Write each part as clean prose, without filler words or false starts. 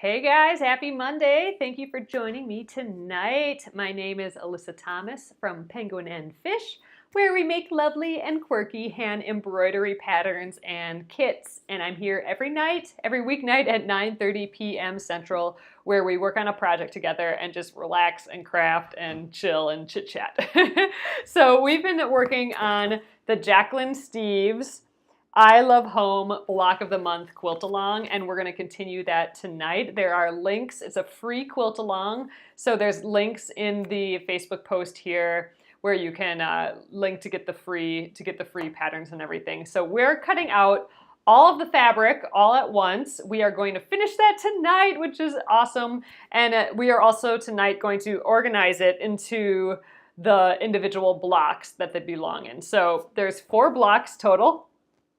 Hey guys, happy Monday. Thank you for joining me tonight. My name is Alyssa Thomas from Penguin and Fish, where we make lovely and quirky hand embroidery patterns and kits. And I'm here every night, every weeknight at 9:30 p.m. Central, where we work on a project together and just relax and craft and chill and chit chat. So we've been working on the Jacquelynne Steves I Love Home Block of the Month quilt along, and we're going to continue that tonight. There are links. It's a free quilt along, so there's links in the Facebook post here where you can link to get the free patterns and everything. So we're cutting out all of the fabric all at once. We are going to finish that tonight, which is awesome, and we are also tonight going to organize it into the individual blocks that they belong in. So there's 4 blocks total,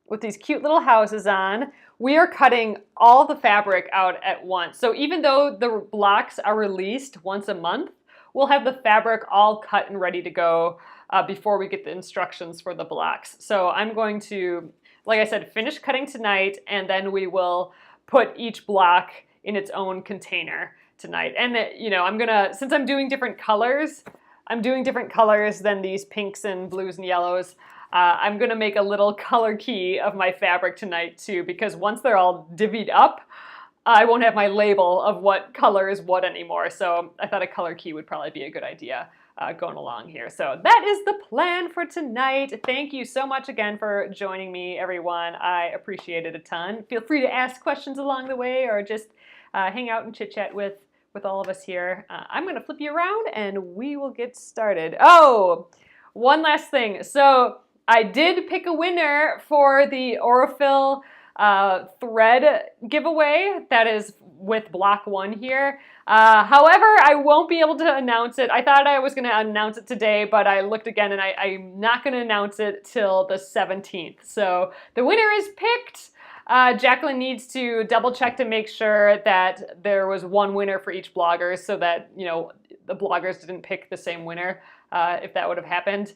with these cute little houses on. We are cutting all the fabric out at once. So even though the blocks are released once a month, we'll have the fabric all cut and ready to go before we get the instructions for the blocks. So I'm going to, like I said, finish cutting tonight, and then we will put each block in its own container tonight. And you know, since I'm doing different colors than these pinks and blues and yellows. I'm gonna make a little color key of my fabric tonight too, because once they're all divvied up, I won't have my label of what color is what anymore. So I thought a color key would probably be a good idea going along here. So that is the plan for tonight. Thank you so much again for joining me, everyone. I appreciate it a ton. Feel free to ask questions along the way, or just hang out and chit chat with all of us here. I'm gonna flip you around and we will get started. Oh, one last thing. So I did pick a winner for the Aurifil thread giveaway. That is with block 1 here. However, I won't be able to announce it. I thought I was going to announce it today, but I looked again and I'm not going to announce it till the 17th. So the winner is picked. Jacquelynne needs to double check to make sure that there was one winner for each blogger, so that, you know, the bloggers didn't pick the same winner if that would have happened.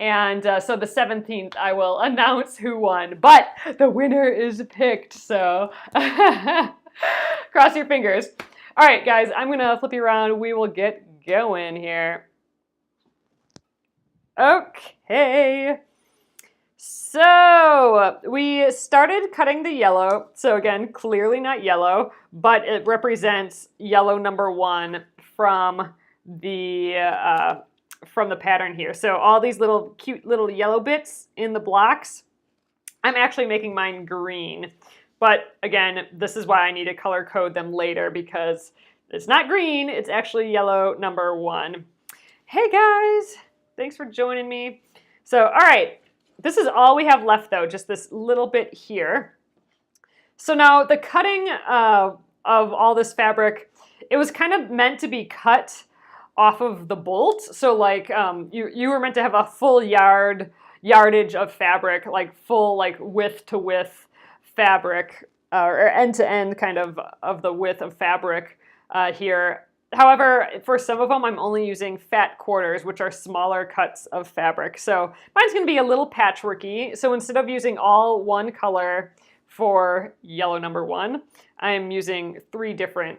And so the 17th, I will announce who won, but the winner is picked, so cross your fingers. All right, guys, I'm gonna flip you around. We will get going here. Okay, so we started cutting the yellow. So again, clearly not yellow, but it represents yellow number 1 from the pattern here. So all these little cute little yellow bits in the blocks, I'm actually making mine green. But again, this is why I need to color code them later, because it's not green, it's actually yellow number 1. Hey guys, thanks for joining me. So, all right, this is all we have left though, just this little bit here. So now the cutting of all this fabric, it was kind of meant to be cut off of the bolt. So like you were meant to have a full yardage of fabric, like full like width to width fabric, or end to end kind of the width of fabric here. However, for some of them, I'm only using fat quarters, which are smaller cuts of fabric. So mine's gonna be a little patchworky. So instead of using all one color for yellow number 1, I'm using 3 different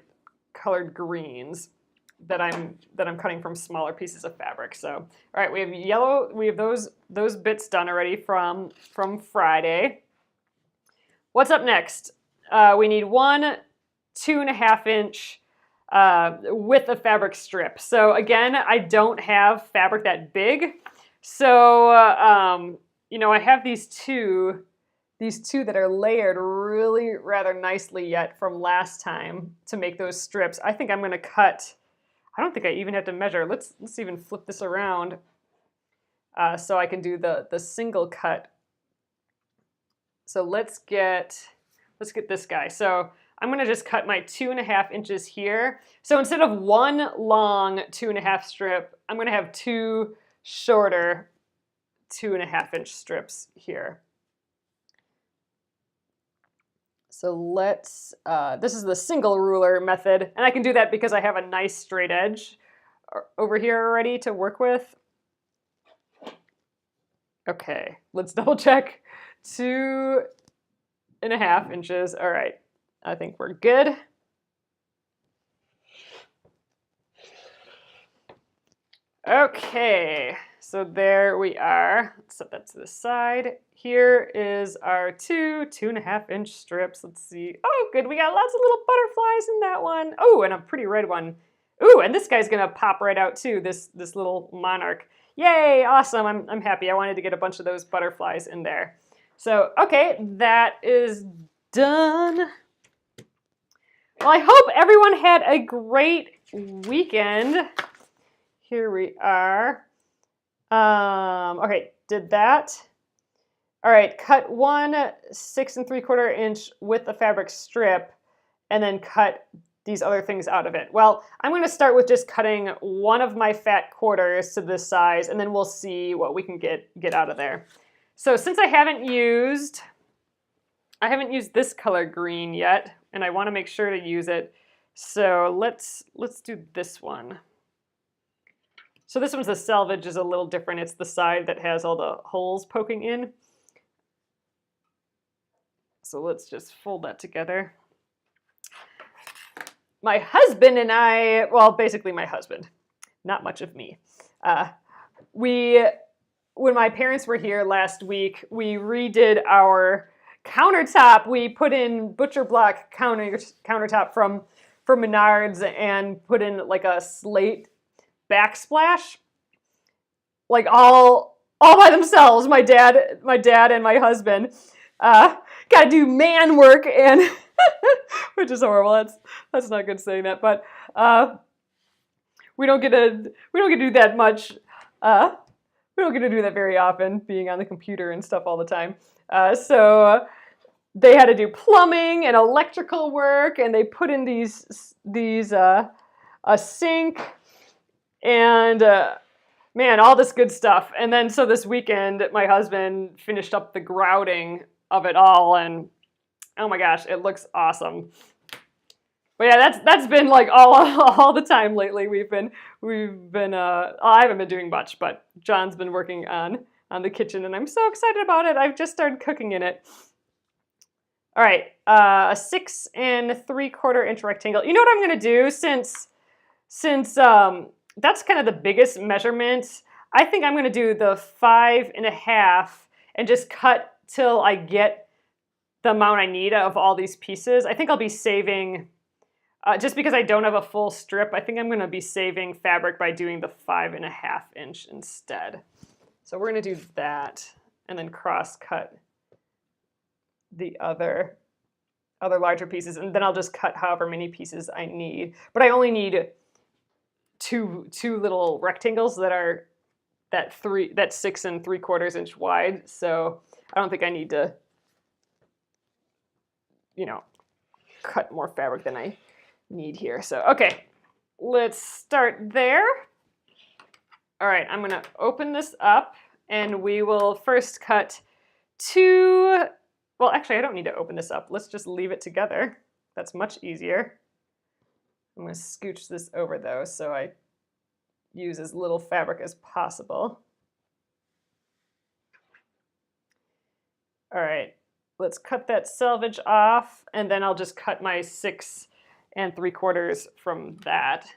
colored greens that I'm cutting from smaller pieces of fabric. So, all right, we have yellow. We have those bits done already from Friday. What's up next? We need 1 2.5 inch width of fabric strip. So again, I don't have fabric that big. So you know, I have these two that are layered really rather nicely yet from last time to make those strips. I think I'm going to cut. I don't think I even have to measure. Let's even flip this around so I can do the single cut. So let's get this guy. So I'm gonna just cut my 2.5 inches here. So instead of 1 long 2.5 strip, I'm gonna have 2 shorter 2.5 inch strips here. So let's, this is the single ruler method, and I can do that because I have a nice straight edge over here already to work with. Okay, let's double check. 2.5 inches, all right. I think we're good. Okay, so there we are. Let's set that to the side. Here is our 2.5-inch strips. Let's see. Oh, good. We got lots of little butterflies in that one. Oh, and a pretty red one. Ooh, and this guy's gonna pop right out too. This little monarch. Yay! Awesome. I'm happy. I wanted to get a bunch of those butterflies in there. So okay, that is done. Well, I hope everyone had a great weekend. Here we are. Okay, did that. All right, cut one 6 3/4-inch with the fabric strip and then cut these other things out of it. Well, I'm going to start with just cutting one of my fat quarters to this size, and then we'll see what we can get out of there. So since I haven't used this color green yet, and I want to make sure to use it, so let's do this one. So this one's the selvage is a little different. It's the side that has all the holes poking in. So let's just fold that together. My husband and I, well, basically my husband, not much of me. When my parents were here last week, we redid our countertop. We put in butcher block countertop from Menards and put in like a slate backsplash, like all by themselves. My dad and my husband got to do man work, and which is horrible. That's not good saying that, but we don't get to do that much. We don't get to do that very often, being on the computer and stuff all the time. So they had to do plumbing and electrical work, and they put in a sink. And man, all this good stuff. And then so this weekend, my husband finished up the grouting of it all, and oh my gosh, it looks awesome. But yeah, that's been like all the time lately. We've been I haven't been doing much, but John's been working on the kitchen, and I'm so excited about it. I've just started cooking in it. All right, a 6 3/4-inch rectangle. You know what I'm gonna do since that's kind of the biggest measurement. I think I'm going to do the 5.5 and just cut till I get the amount I need of all these pieces. I think I'll be saving, just because I don't have a full strip, I think I'm going to be saving fabric by doing the 5.5-inch instead. So we're going to do that and then cross cut the other larger pieces, and then I'll just cut however many pieces I need. But I only need two little rectangles that are that 6 3/4-inch wide. So I don't think I need to, cut more fabric than I need here. So okay, let's start there. All right, I'm gonna open this up, and we will first cut two. Well, actually, I don't need to open this up. Let's just leave it together. That's much easier. I'm going to scooch this over though, so I use as little fabric as possible. All right, let's cut that selvage off, and then I'll just cut my 6 3/4 from that.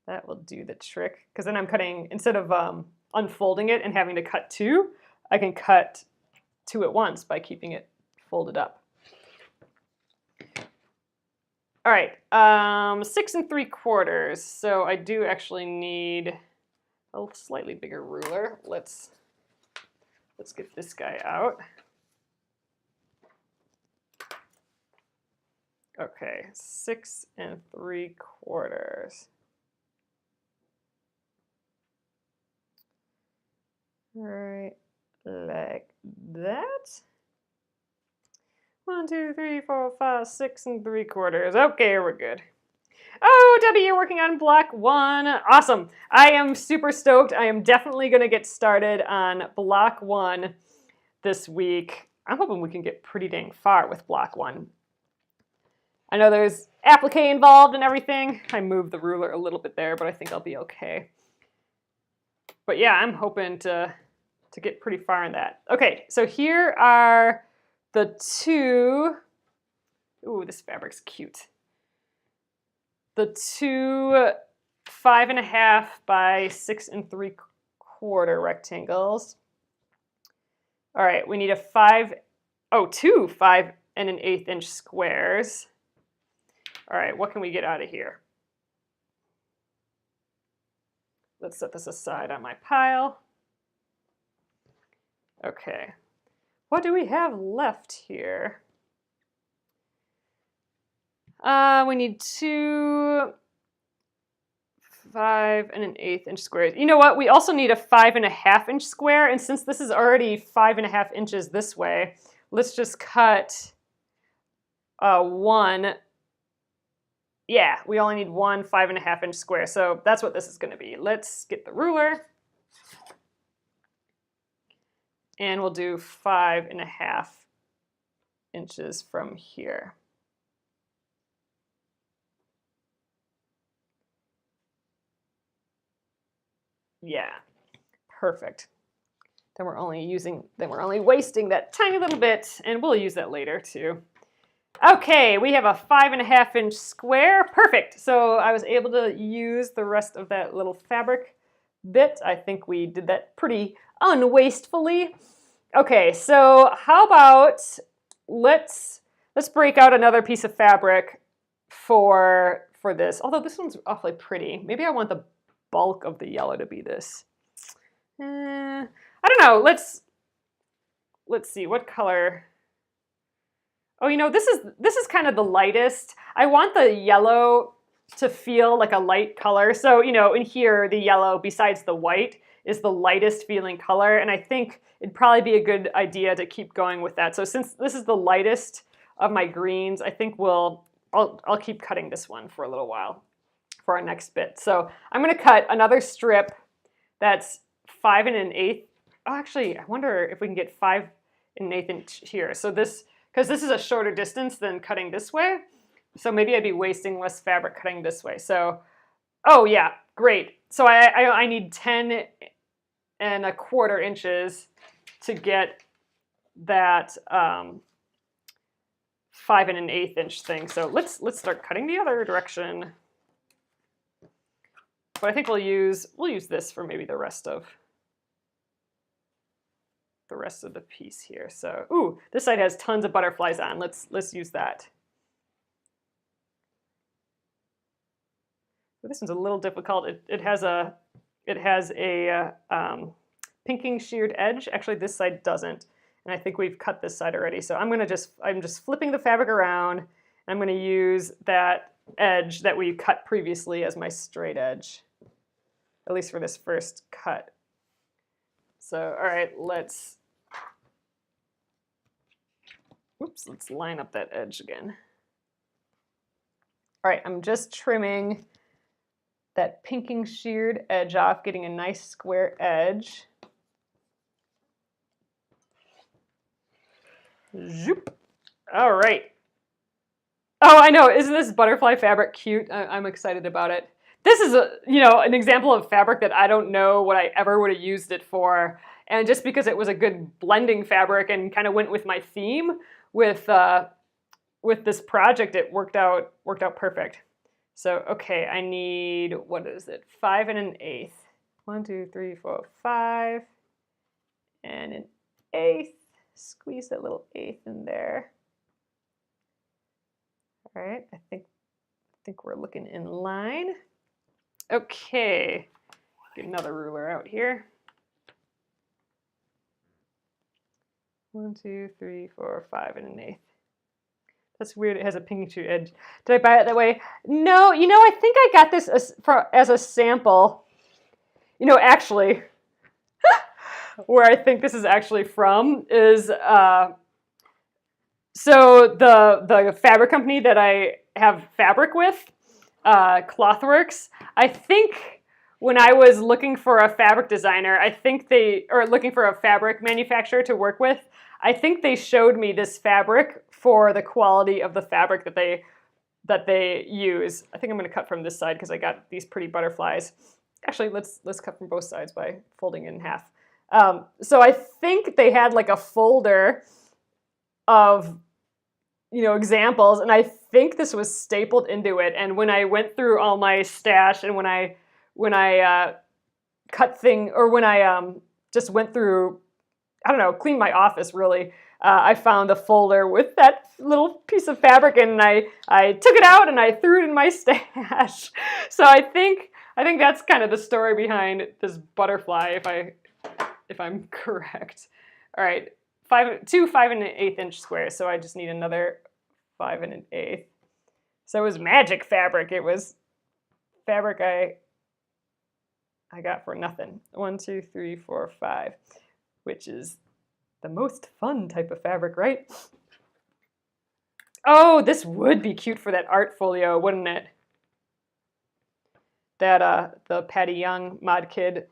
That will do the trick, because then I'm cutting, instead of unfolding it and having to cut two, I can cut two at once by keeping it folded up. All right, 6 3/4. So I do actually need a slightly bigger ruler. Let's get this guy out. Okay, 6 3/4. All right, like that. 1, 2, 3, 4, 5, 6 3/4. Okay, we're good. Oh, Debbie, you're working on block 1. Awesome. I am super stoked. I am definitely going to get started on block 1 this week. I'm hoping we can get pretty dang far with block 1. I know there's applique involved and everything. I moved the ruler a little bit there, but I think I'll be okay. But yeah, I'm hoping to get pretty far in that. Okay, so here are the two. Ooh, this fabric's cute. The two 5.5 by 6 3/4 rectangles. All right, we need two 5 1/8 inch squares. All right, what can we get out of here? Let's set this aside on my pile. Okay, what do we have left here? We need two 5 1/8 inch squares. You know what? We also need a 5.5 inch square, and since this is already 5.5 inches this way, let's just cut one. Yeah, we only need one 5.5 inch square, so that's what this is going to be. Let's get the ruler, and we'll do 5.5 inches from here. Yeah, perfect. Then we're only wasting that tiny little bit, and we'll use that later too. Okay, we have a 5.5 inch square. Perfect. So I was able to use the rest of that little fabric bit. I think we did that pretty unwastefully. Okay, so how about let's break out another piece of fabric for this. Although this one's awfully pretty. Maybe I want the bulk of the yellow to be this. I don't know. Let's see what color. Oh, you know, this is kind of the lightest. I want the yellow to feel like a light color. So, you know, in here, the yellow, besides the white, is the lightest feeling color. And I think it'd probably be a good idea to keep going with that. So since this is the lightest of my greens, I think I'll keep cutting this one for a little while for our next bit. So I'm going to cut another strip that's 5 1/8. Oh, actually, I wonder if we can get 5 1/8 inch here. So because this is a shorter distance than cutting this way, so maybe I'd be wasting less fabric cutting this way. So, oh yeah, great. So I need 10 1/4 inches to get that 5 1/8 inch thing. So let's start cutting the other direction. But I think we'll use this for maybe the rest of the piece here. So, ooh, this side has tons of butterflies on. Let's use that. So this one's a little difficult. It has a pinking sheared edge. Actually, this side doesn't, and I think we've cut this side already. So I'm just flipping the fabric around, and I'm going to use that edge that we cut previously as my straight edge, at least for this first cut. So, all right, let's line up that edge again. All right, I'm just trimming that pinking sheared edge off, getting a nice square edge. Zoop. All right. Oh, I know. Isn't this butterfly fabric cute? I'm excited about it. This is an example of fabric that I don't know what I ever would have used it for. And just because it was a good blending fabric and kind of went with my theme with this project, it worked out perfect. So, okay, I need, what is it? 5 1/8. 1, 2, 3, 4, 5 1/8. Squeeze that little eighth in there. All right, I think we're looking in line. Okay, get another ruler out here. 1, 2, 3, 4, 5 1/8. That's weird. It has a pinky sheared edge. Did I buy it that way? No. You know, I think I got this as a sample. You know, actually, where I think this is actually from is so the fabric company that I have fabric with, Clothworks. I think when I was looking for a fabric designer, looking for a fabric manufacturer to work with, I think they showed me this fabric for the quality of the fabric that they use. I think I'm going to cut from this side because I got these pretty butterflies. Actually, let's cut from both sides by folding it in half. So I think they had like a folder of examples, and I think this was stapled into it. And when I went through all my stash, and when I just went through, I don't know, cleaned my office really, I found a folder with that little piece of fabric, and I took it out and I threw it in my stash. So I think that's kind of the story behind this butterfly, if I'm correct. All right, two 5 1/8 inch squares. So I just need another 5 1/8. So it was magic fabric. It was fabric I got for nothing. 1, 2, 3, 4, 5, which is the most fun type of fabric, right? Oh, this would be cute for that art folio, wouldn't it? That the Patty Young Mod Kid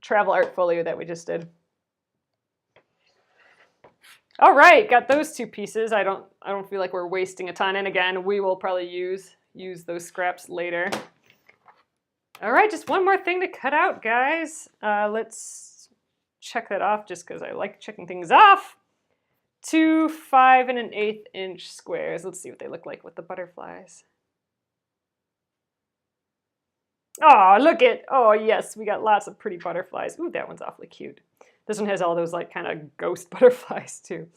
travel art folio that we just did. All right, got those 2 pieces. I don't feel like we're wasting a ton. And again, we will probably use those scraps later. All right, just one more thing to cut out, guys. Let's check that off just because I like checking things off. 2 5 1/8 inch squares. Let's see what they look like with the butterflies. Oh, oh yes, we got lots of pretty butterflies. Ooh, that one's awfully cute. This one has all those like kind of ghost butterflies too.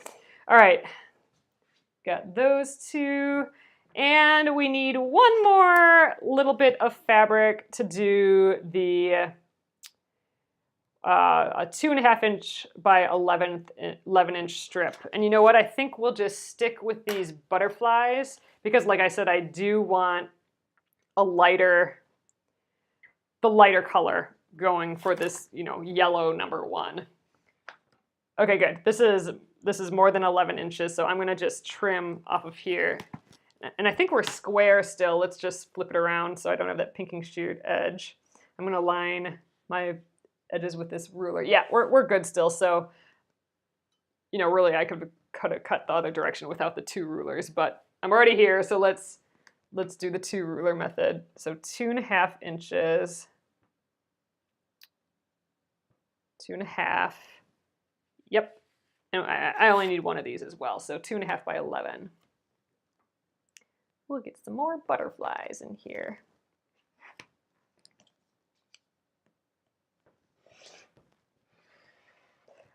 All right, got those 2. And we need one more little bit of fabric to do the a 2.5 inch by 11 inch strip. And you know what? I think we'll just stick with these butterflies because, like I said, I do want the lighter color going for this, yellow number 1. Okay, good. This is more than 11 inches, so I'm going to just trim off of here. And I think we're square still. Let's just flip it around so I don't have that pinking sheared edge. I'm going to line my edges with this ruler. Yeah, we're good still. So, really I could cut the other direction without the 2 rulers, but I'm already here, so let's do the 2 ruler method. So 2.5 inches, 2.5. Yep. And I only need one of these as well. So 2.5 by 11. We'll get some more butterflies in here.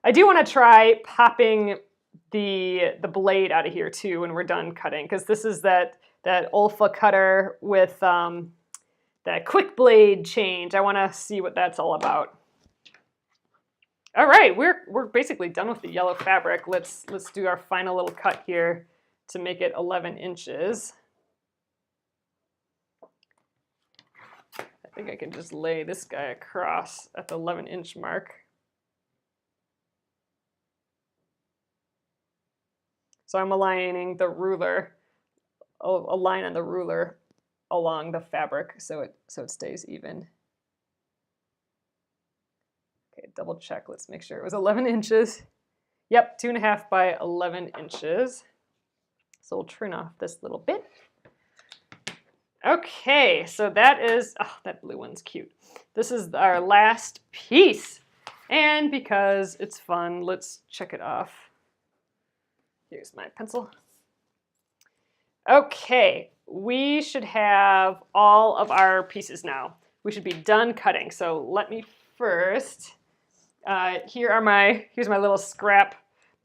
I do want to try popping the blade out of here too when we're done cutting, because this is that Olfa cutter with that quick blade change. I want to see what that's all about. All right, we're basically done with the yellow fabric. Let's do our final little cut here to make it 11 inches. I think I can just lay this guy across at the 11 inch mark. So I'm aligning the ruler, a line on the ruler along the fabric so it stays even. Okay, double check. Let's make sure it was 11 inches. Yep, 2.5 by 11 inches. So we'll trim off this little bit. Okay, so that is, oh, that blue one's cute. This is our last piece. And because it's fun, let's check it off. Here's my pencil. Okay, we should have all of our pieces now. We should be done cutting. So let me first, here's my little scrap,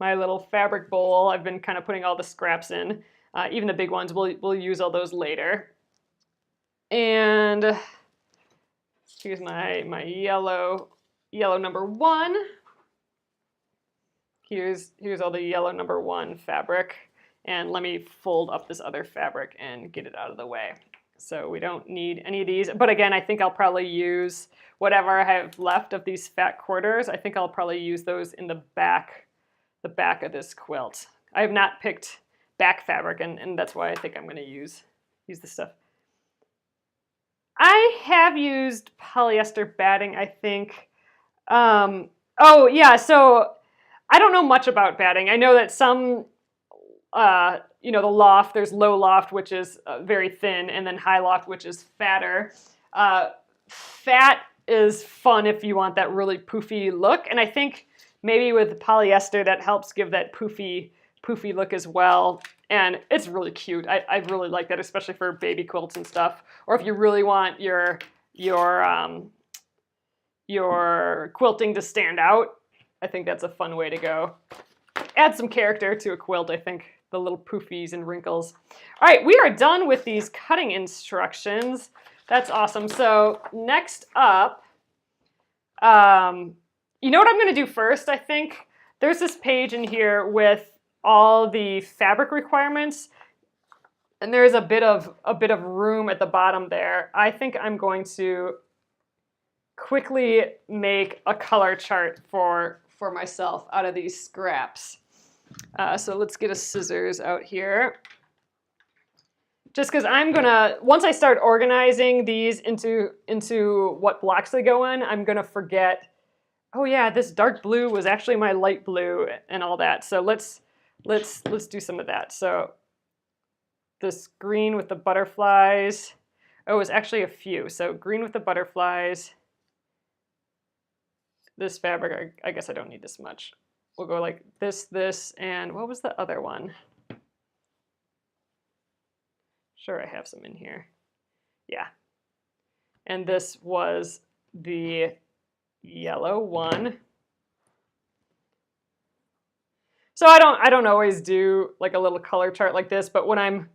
my little fabric bowl. I've been kind of putting all the scraps in. Even the big ones, we'll use all those later. And here's my yellow number 1. Here's all the yellow number 1 fabric. And let me fold up this other fabric and get it out of the way. So we don't need any of these. But again, I think I'll probably use whatever I have left of these fat quarters. I think I'll probably use those in the back of this quilt. I have not picked back fabric, and that's why I think I'm going to use this stuff. I have used polyester batting, I think. Oh yeah, so I don't know much about batting. I know that some, the loft, there's low loft, which is very thin, and then high loft, which is fatter. Fat is fun if you want that really poofy look, and I think maybe with polyester that helps give that poofy poofy look as well. And it's really cute. I really like that, especially for baby quilts and stuff. Or if you really want your quilting to stand out, I think that's a fun way to go. Add some character to a quilt, I think, the little poofies and wrinkles. All right, we are done with these cutting instructions. That's awesome. So next up, you know what I'm going to do first, I think? There's this page in here with all the fabric requirements, and there's a bit of room at the bottom there. I think I'm going to quickly make a color chart for myself out of these scraps. So let's get a scissors out here. Just because I'm gonna, once I start organizing these into what blocks they go in, I'm gonna forget, oh yeah, this dark blue was actually my light blue and all that. So let's do some of that. So this green with the butterflies, oh, it's actually a few. So green with the butterflies. This fabric, I guess I don't need this much. We'll go like this, and what was the other one? Sure, I have some in here. Yeah. And this was the yellow one. So I don't always do like a little color chart like this, but when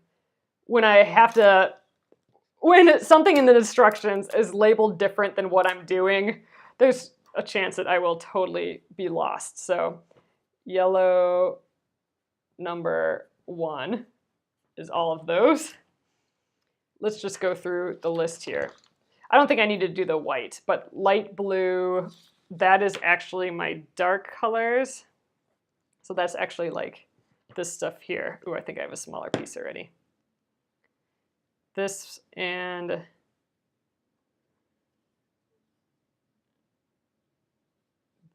something in the instructions is labeled different than what I'm doing, there's a chance that I will totally be lost. So yellow number 1 is all of those. Let's just go through the list here. I don't think I need to do the white, but light blue, that is actually my dark colors. So that's actually like this stuff here. Ooh, I think I have a smaller piece already. This and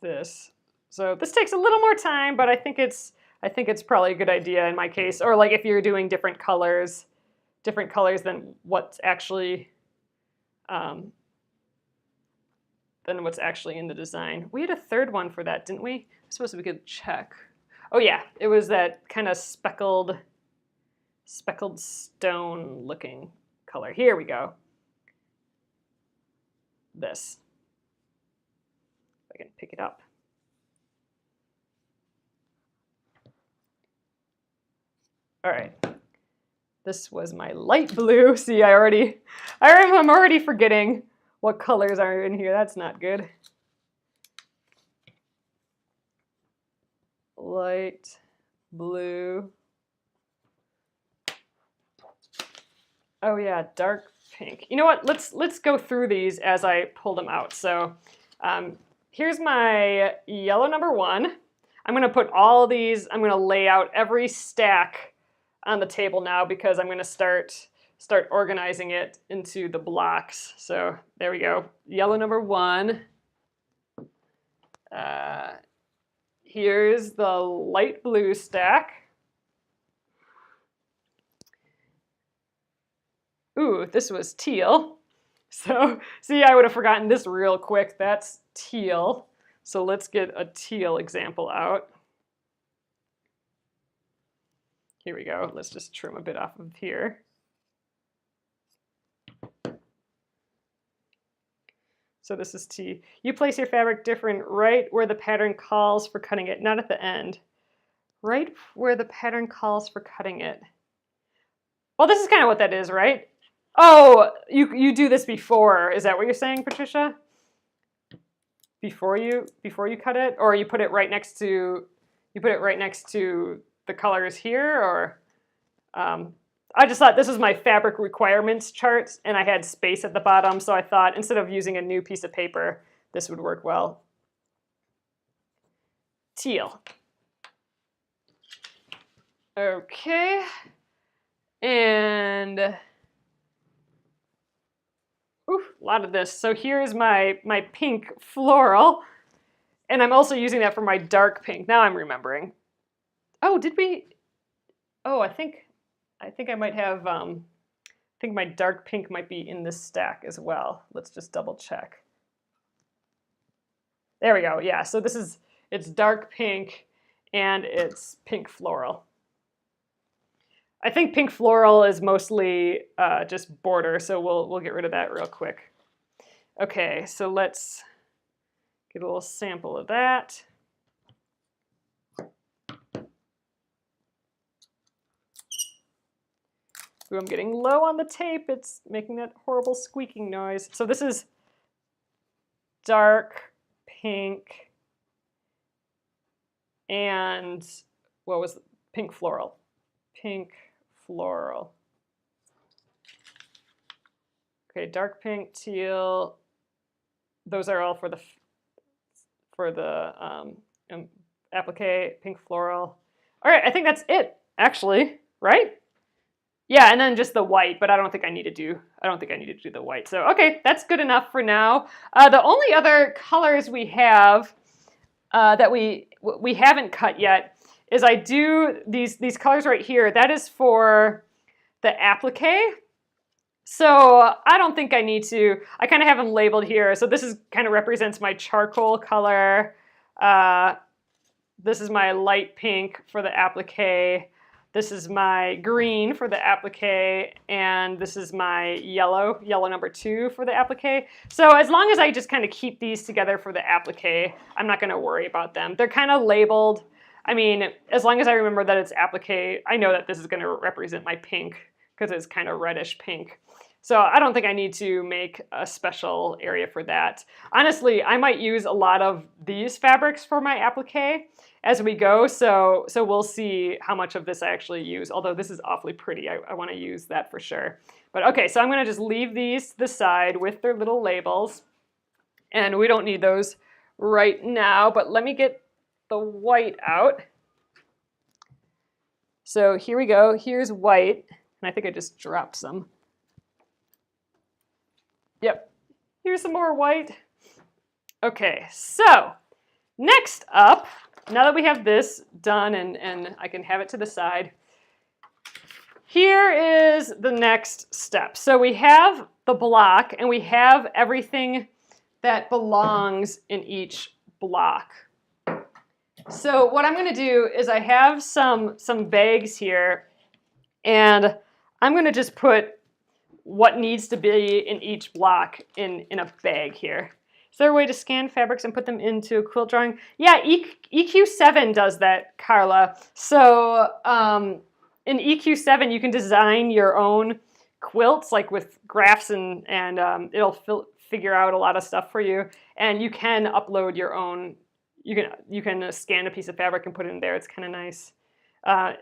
this. So this takes a little more time, but I think it's probably a good idea in my case. Or like if you're doing different colors than what's actually in the design. We had a third one for that, didn't we? I suppose we could check. Oh yeah, it was that kind of speckled stone looking color. Here we go. This. If I can pick it up. All right. This was my light blue. See, I'm already forgetting what colors are in here. That's not good. Light blue. Oh yeah, dark pink. You know what? Let's go through these as I pull them out. So here's my yellow number 1. I'm going to put all these. I'm going to lay out every stack on the table now because I'm going to start organizing it into the blocks. So there we go. Yellow number 1. Here's the light blue stack. Ooh, this was teal. So see, I would have forgotten this real quick. That's teal. So let's get a teal example out. Here we go. Let's just trim a bit off of here. So this is T. You place your fabric different right where the pattern calls for cutting it, not at the end. Right where the pattern calls for cutting it. Well, this is kind of what that is, right? Oh, you do this before. Is that what you're saying, Patricia? Before you cut it, or you put it right next to the colors here, or I just thought this was my fabric requirements chart and I had space at the bottom, so I thought instead of using a new piece of paper, this would work well. Teal. Okay. And ooh, a lot of this. So here's my pink floral, and I'm also using that for my dark pink. Now I'm remembering. Oh, did we? Oh, I think I might have, I think my dark pink might be in this stack as well. Let's just double check. There we go, yeah, so it's dark pink, and it's pink floral. I think pink floral is mostly just border, so we'll get rid of that real quick. Okay, so let's get a little sample of that. Ooh, I'm getting low on the tape. It's making that horrible squeaking noise. So this is dark pink and what was it? Pink floral. Pink floral. Okay, dark pink, teal. Those are all for the applique, pink floral. All right, I think that's it, actually, right? Yeah, and then just the white, but I don't think I need to do the white. So okay, that's good enough for now. The only other colors we have that we haven't cut yet is I do these colors right here. That is for the applique. So I don't think I need to. I kind of have them labeled here. So this is kind of represents my charcoal color. This is my light pink for the applique. This is my green for the applique, and this is my yellow number 2 for the applique. So as long as I just kind of keep these together for the applique, I'm not going to worry about them. They're kind of labeled. I mean, as long as I remember that it's applique, I know that this is going to represent my pink because it's kind of reddish pink. So I don't think I need to make a special area for that. Honestly, I might use a lot of these fabrics for my applique as we go, so we'll see how much of this I actually use, although this is awfully pretty. I want to use that for sure. But okay, so I'm going to just leave these to the side with their little labels, and we don't need those right now, but let me get the white out. So here we go. Here's white, and I think I just dropped some. Yep, here's some more white. Okay, so next up, now that we have this done and I can have it to the side, here is the next step. So we have the block and we have everything that belongs in each block. So what I'm going to do is I have some bags here, and I'm going to just put what needs to be in each block in a bag here. Is there a way to scan fabrics and put them into a quilt drawing? Yeah, EQ7 does that, Carla. So in EQ7, you can design your own quilts, like with graphs, and it'll figure out a lot of stuff for you. And you can upload your own. You can scan a piece of fabric and put it in there. It's kind of nice.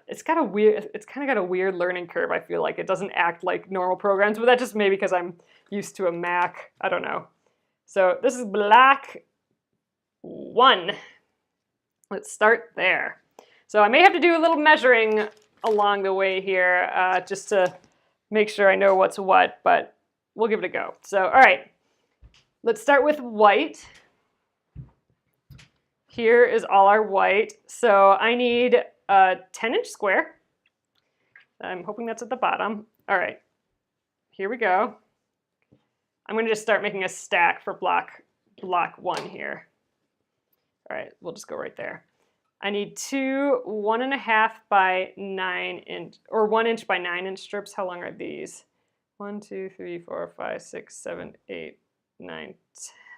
It's kind of got a weird learning curve. I feel like it doesn't act like normal programs, but that's just maybe because I'm used to a Mac. I don't know. So this is block 1. Let's start there. So I may have to do a little measuring along the way here just to make sure I know what's what, but we'll give it a go. So, all right, let's start with white. Here is all our white. So I need a 10-inch square. I'm hoping that's at the bottom. All right, here we go. I'm going to just start making a stack for block 1 here. All right, we'll just go right there. I need 2 1.5 by 9 inch or 1 inch by 9 inch strips. How long are these? 1, 2, 3, 4, 5, 6, 7, 8, 9,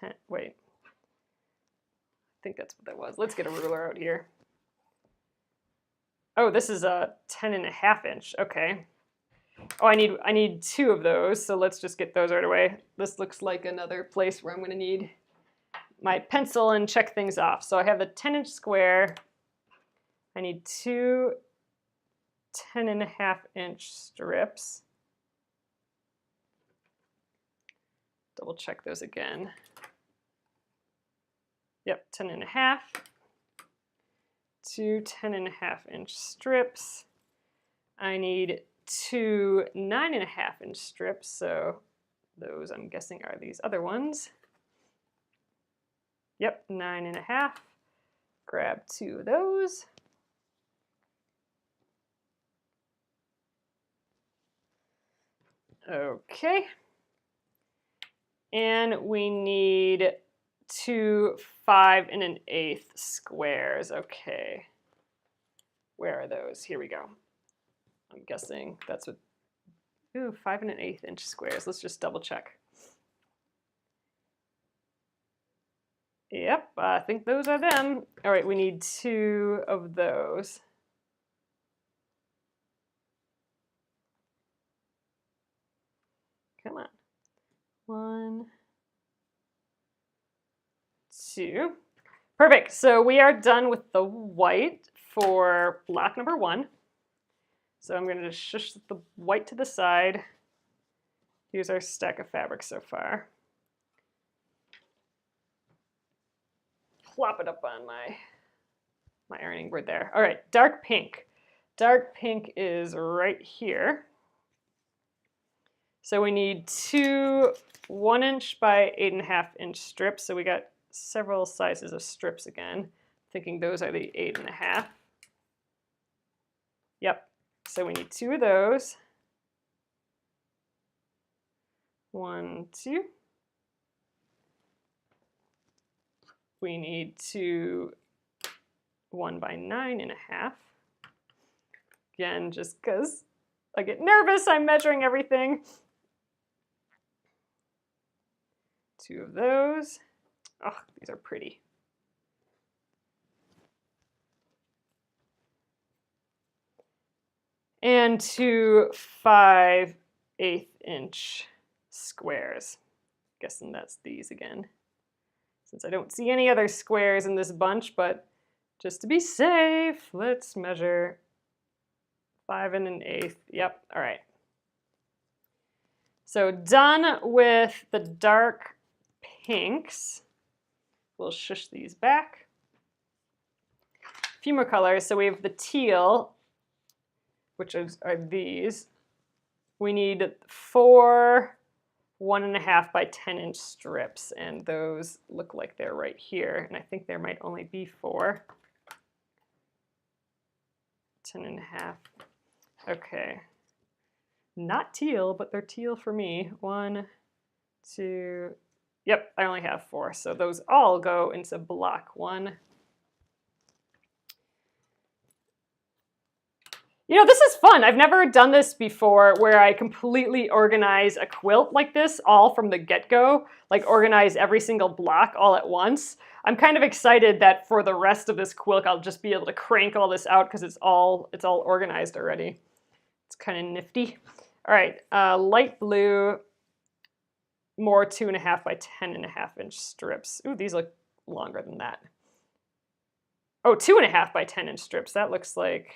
10. Wait. I think that's what that was. Let's get a ruler out here. Oh, this is a 10.5 inch. Okay. Oh, I need 2 of those, so let's just get those right away. This looks like another place where I'm going to need my pencil and check things off. So I have the 10-inch square. I need 2 10.5-inch strips. Double check those again. Yep, 10.5. 2 10.5-inch strips. I need 2 9.5-inch strips, so those I'm guessing are these other ones. Yep, 9.5. Grab 2 of those. Okay. And we need 2 5 1/8 squares. Okay. Where are those? Here we go. I'm guessing that's what, ooh, 5 1/8 inch squares. Let's just double check. Yep, I think those are them. All right, we need 2 of those. Come on. 1, 2. Perfect. So we are done with the white for block number 1. So I'm going to just shush the white to the side. Here's our stack of fabric so far. Plop it up on my ironing board there. All right, dark pink. Dark pink is right here. So we need 2 1 inch by 8 1/2 inch strips. So we got several sizes of strips again. Thinking those are the 8 1/2. Yep. So we need 2 of those. 1, 2. We need 2 1 by 9 1/2. Again, just because I get nervous, I'm measuring everything. 2 of those. Oh, these are pretty. And 2 5 1/8 inch squares. Guessing that's these again. Since I don't see any other squares in this bunch, but just to be safe, let's measure 5 1/8. Yep, all right. So done with the dark pinks. We'll shush these back. A few more colors. So we have the teal, which are these. We need 4 1 1/2 by 10 inch strips, and those look like they're right here. And I think there might only be 4. 10 1/2. Okay. Not teal, but they're teal for me. 1, 2. Yep, I only have 4, so those all go into block 1. You know, this is fun. I've never done this before where I completely organize a quilt like this all from the get-go, like organize every single block all at once. I'm kind of excited that for the rest of this quilt, I'll just be able to crank all this out because it's all organized already. It's kind of nifty. All right, light blue, more 2 1/2 by 10 1/2 inch strips. Ooh, these look longer than that. Oh, 2 1/2 by 10 inch strips. That looks like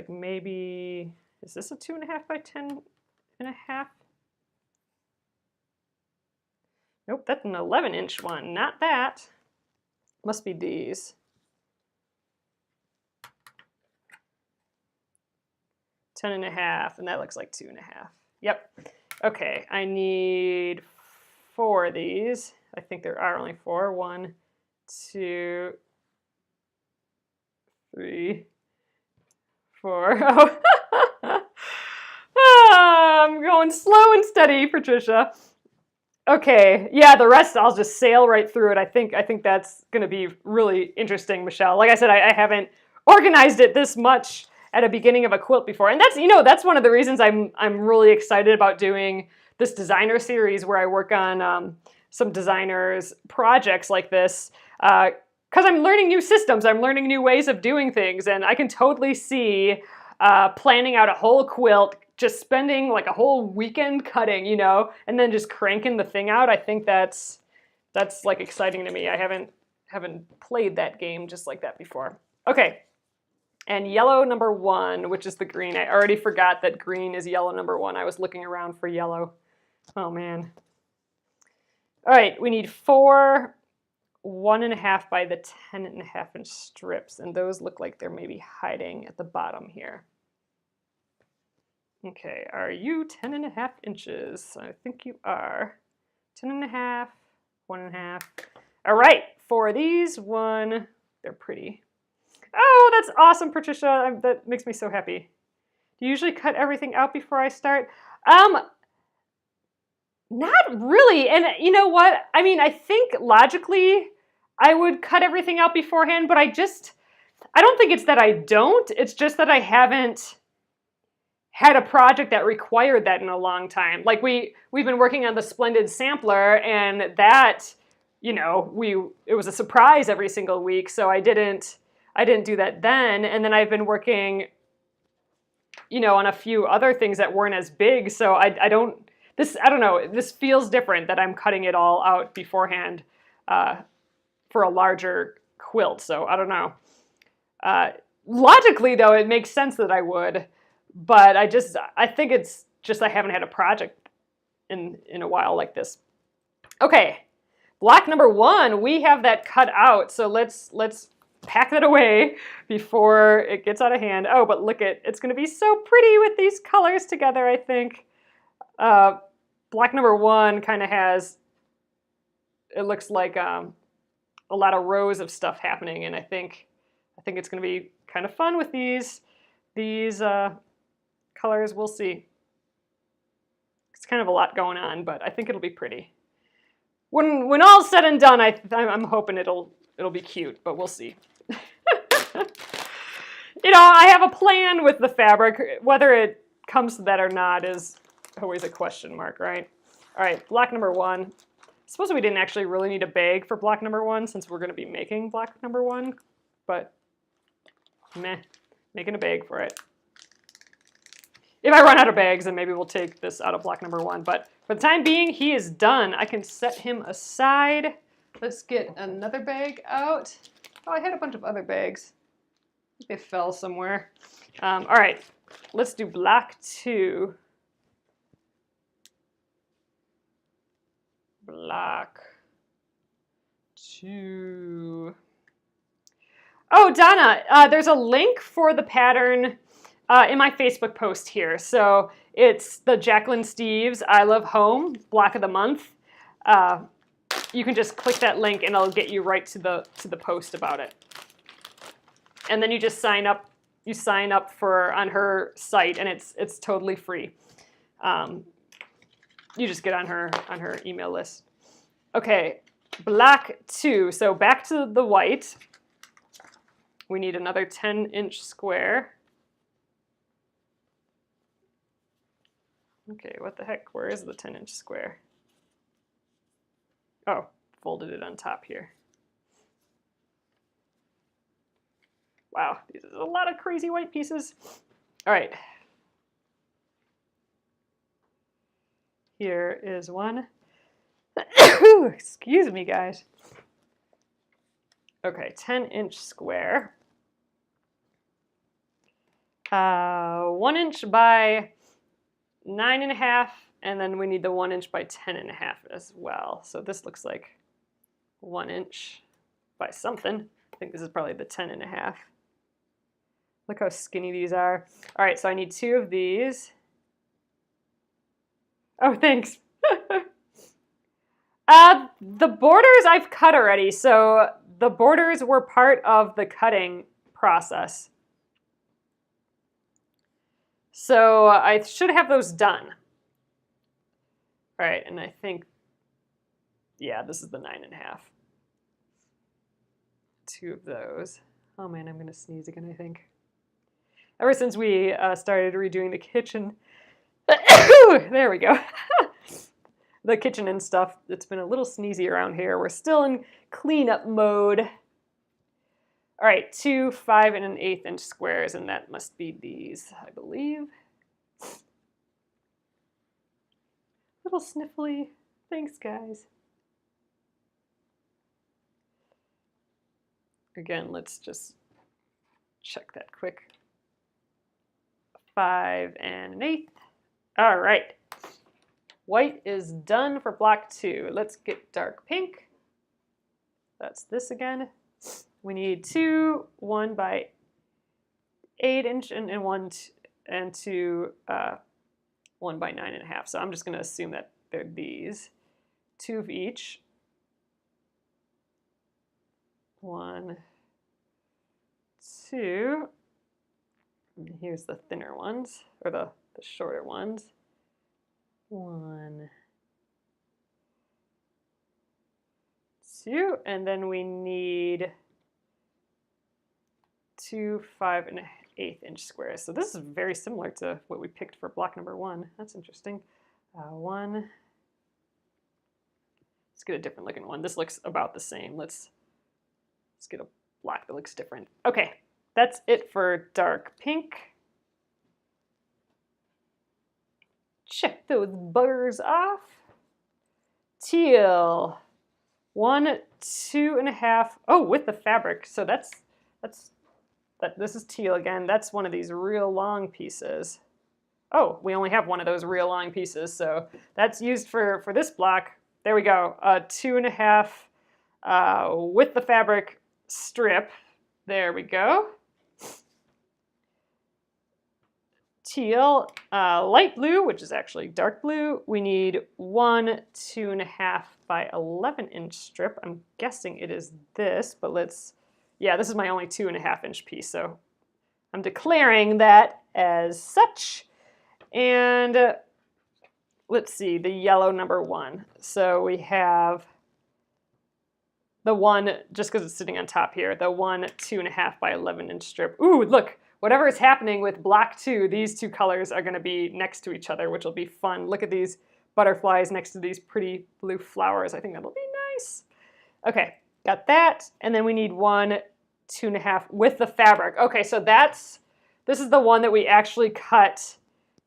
maybe, is this a 2 1/2 by 10 1/2? Nope, that's an 11 inch one. Not that. Must be these. 10 1/2, and that looks like 2 1/2. Yep. Okay, I need 4 of these. I think there are only 4. 1, 2, 3, 4. Oh. I'm going slow and steady, Patricia. Okay, yeah, the rest I'll just sail right through it. I think that's going to be really interesting, Michelle. Like I said, I haven't organized it this much at a beginning of a quilt before, and that's one of the reasons I'm really excited about doing this designer series where I work on some designers' projects like this. Because I'm learning new systems, I'm learning new ways of doing things, and I can totally see planning out a whole quilt, just spending like a whole weekend cutting, and then just cranking the thing out. I think that's like exciting to me. I haven't played that game just like that before. Okay, and yellow number 1, which is the green. I already forgot that green is yellow number 1. I was looking around for yellow. Oh man. All right, we need 4 1 1/2 by the 10 1/2 inch strips, and those look like they're maybe hiding at the bottom here. Okay, are you 10 1/2 inches? I think you are. 10 1/2, 1 1/2. All right, for these, 1, they're pretty. Oh, that's awesome, Patricia. That makes me so happy. Do you usually cut everything out before I start? Not really. And you know what? I mean, I think logically I would cut everything out beforehand, but I I don't think it's that I don't, it's just that I haven't had a project that required that in a long time. Like we've been working on the Splendid Sampler, and that, you know, it was a surprise every single week, so I didn't do that then. And then I've been working, you know, on a few other things that weren't as big, so I don't know, this feels different that I'm cutting it all out beforehand for a larger quilt, so I don't know. Logically, though, it makes sense that I would, but I think it's just I haven't had a project in a while like this. Okay, block number 1, we have that cut out, so let's pack that away before it gets out of hand. Oh, but look it's going to be so pretty with these colors together, I think. Block number 1 kind of has, it looks like a lot of rows of stuff happening, and I think it's going to be kind of fun with these colors. We'll see. It's kind of a lot going on, but I think it'll be pretty. When all's said and done, I'm hoping it'll be cute, but we'll see. You know, I have a plan with the fabric. Whether it comes to that or not is always a question mark, right? All right, block number 1. I suppose we didn't actually really need a bag for block number 1 since we're going to be making block number 1, but meh, making a bag for it. If I run out of bags, then maybe we'll take this out of block number 1, but for the time being, he is done. I can set him aside. Let's get another bag out. Oh, I had a bunch of other bags. I think they fell somewhere. All right, let's do block 2. Block 2. Oh, Donna, there's a link for the pattern in my Facebook post here. So it's the Jacquelynne Steves I Love Home block of the month. You can just click that link and it'll get you right to the post about it. And then you just sign up. You sign up on her site, and it's totally free. You just get on her email list. Okay, block 2. So back to the white. We need another 10-inch square. Okay, what the heck? Where is the 10-inch square? Oh, folded it on top here. Wow, these are a lot of crazy white pieces. All right. Here is one. Excuse me, guys. Okay, 10-inch square. 1 inch by 9.5, and then we need the 1 inch by 10.5 as well. So this looks like 1 inch by something. I think this is probably the 10.5. Look how skinny these are. All right, so I need 2 of these. Oh, thanks. The borders I've cut already, so the borders were part of the cutting process. So I should have those done. All right, and I think, yeah, this is the 9.5. 2 of those. Oh man, I'm gonna sneeze again, I think. Ever since we started redoing the kitchen, there we go. The kitchen and stuff, it's been a little sneezy around here. We're still in cleanup mode. All right, 2 5 1/8 inch squares, and that must be these, I believe. Little sniffly. Thanks, guys. Again, let's just check that quick. 5 1/8. All right. White is done for block 2. Let's get dark pink. That's this again. We need 2 1 by 8 inch and 2 1 by 9.5. So I'm just going to assume that they're these. 2 of each. 1, 2. And here's the thinner ones, or the shorter ones. 1, 2, and then we need 2 5.1/8" squares. So this is very similar to what we picked for block number 1. That's interesting. One. Let's get a different looking one. This looks about the same. Let's get a block that looks different. Okay, that's it for dark pink. Check those butters off. Teal. 1, 2.5. Oh, with the fabric. So this is teal again. That's one of these real long pieces. Oh, we only have one of those real long pieces, so that's used for this block. There we go. 2.5 with the fabric strip. There we go. Teal, light blue, which is actually dark blue. We need 1 2.5 by 11" strip. I'm guessing it is this, but yeah, this is my only 2.5" piece, so I'm declaring that as such. And let's see, the yellow number 1. So we have the one, just because it's sitting on top here, the 1 2.5 by 11" strip. Ooh, look, whatever is happening with block 2, these two colors are going to be next to each other, which will be fun. Look at these butterflies next to these pretty blue flowers. I think that'll be nice. Okay, got that. And then we need 1 2.5 with the fabric. Okay, so this is the one that we actually cut